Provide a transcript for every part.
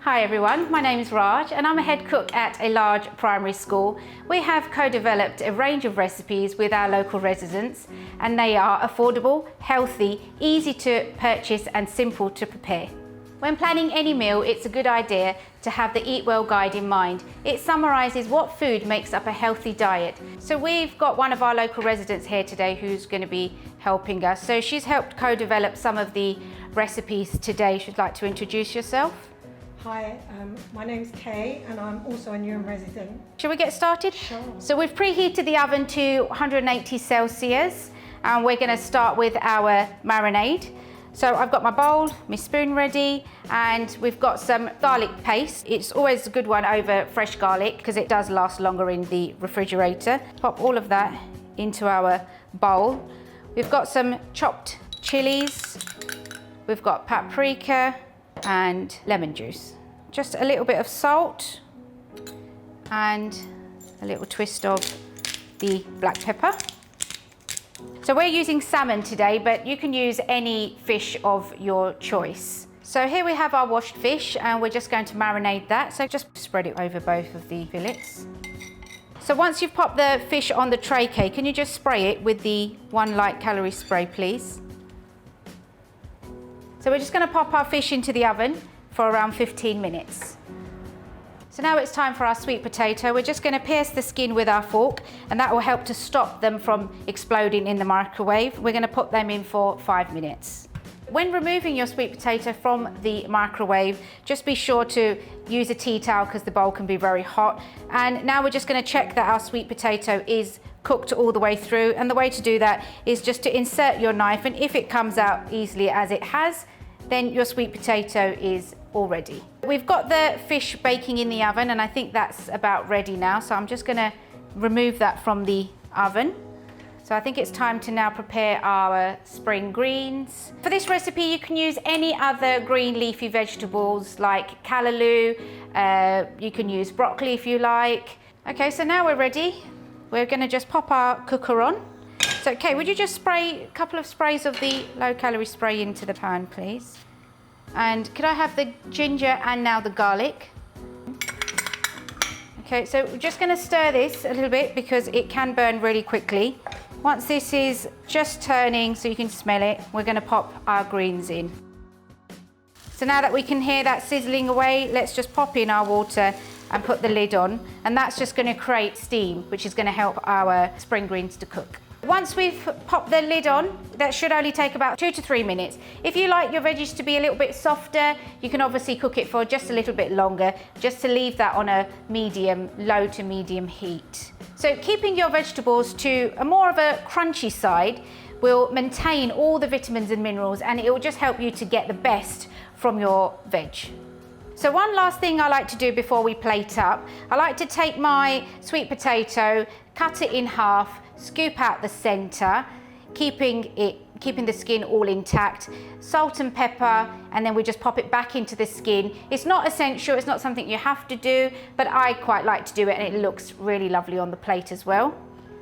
Hi everyone, my name is Raj and I'm a head cook at a large primary school. We have co-developed a range of recipes with our local residents and they are affordable, healthy, easy to purchase and simple to prepare. When planning any meal, it's a good idea to have the Eat Well guide in mind. It summarises what food makes up a healthy diet. So we've got one of our local residents here today who's going to be helping us. So she's helped co-develop some of the recipes today. She'd like to introduce yourself. Hi, my name's Kay and I'm also a Newham resident. Shall we get started? Sure. So we've preheated the oven to 180 Celsius and we're going to start with our marinade. So I've got my bowl, my spoon ready, and we've got some garlic paste. It's always a good one over fresh garlic because it does last longer in the refrigerator. Pop all of that into our bowl. We've got some chopped chilies, we've got paprika and lemon juice. Just a little bit of salt and a little twist of the black pepper. So we're using salmon today, but you can use any fish of your choice. So here we have our washed fish and we're just going to marinate that. So just spread it over both of the fillets. So once you've popped the fish on the tray, Kay, can you just spray it with the 1 light calorie spray, please? So we're just going to pop our fish into the oven for around 15 minutes. So now it's time for our sweet potato. We're just going to pierce the skin with our fork and that will help to stop them from exploding in the microwave. We're going to put them in for 5 minutes. When removing your sweet potato from the microwave, just be sure to use a tea towel because the bowl can be very hot. And now we're just going to check that our sweet potato is cooked all the way through. And the way to do that is just to insert your knife, and if it comes out easily as it has, then your sweet potato is all ready. We've got the fish baking in the oven and I think that's about ready now. So I'm just going to remove that from the oven. So I think it's time to now prepare our spring greens. For this recipe, you can use any other green leafy vegetables like callaloo. You can use broccoli if you like. Okay, so now we're ready. We're going to just pop our cooker on. So, Kay, would you just spray a couple of sprays of the low-calorie spray into the pan, please? And could I have the ginger and now the garlic? Okay, so we're just going to stir this a little bit because it can burn really quickly. Once this is just turning so you can smell it, we're going to pop our greens in. So now that we can hear that sizzling away, let's just pop in our water and put the lid on. And that's just going to create steam, which is going to help our spring greens to cook. Once we've popped the lid on, that should only take about 2 to 3 minutes. If you like your veggies to be a little bit softer, you can obviously cook it for just a little bit longer, just to leave that on a medium, low to medium heat. So keeping your vegetables to a more of a crunchy side will maintain all the vitamins and minerals, and it will just help you to get the best from your veg. So one last thing I like to do before we plate up, I like to take my sweet potato, cut it in half, scoop out the center, keeping the skin all intact, salt and pepper, and then we just pop it back into the skin. It's not essential, it's not something you have to do, but I quite like to do it and it looks really lovely on the plate as well.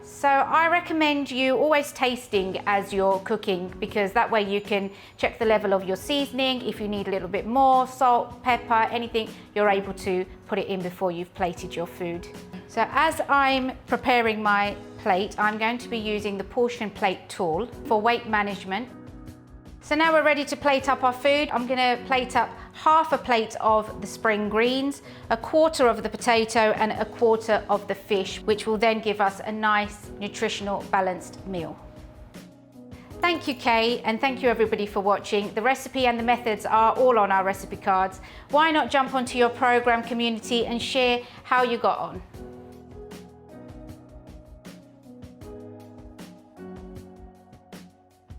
So I recommend you always tasting as you're cooking because that way you can check the level of your seasoning. If you need a little bit more, salt, pepper, anything, you're able to put it in before you've plated your food. So as I'm preparing my plate, I'm going to be using the portion plate tool for weight management. So now we're ready to plate up our food. I'm going to plate up half a plate of the spring greens, a quarter of the potato and a quarter of the fish, which will then give us a nice, nutritional, balanced meal. Thank you, Kay, and thank you everybody for watching. The recipe and the methods are all on our recipe cards. Why not jump onto your program community and share how you got on?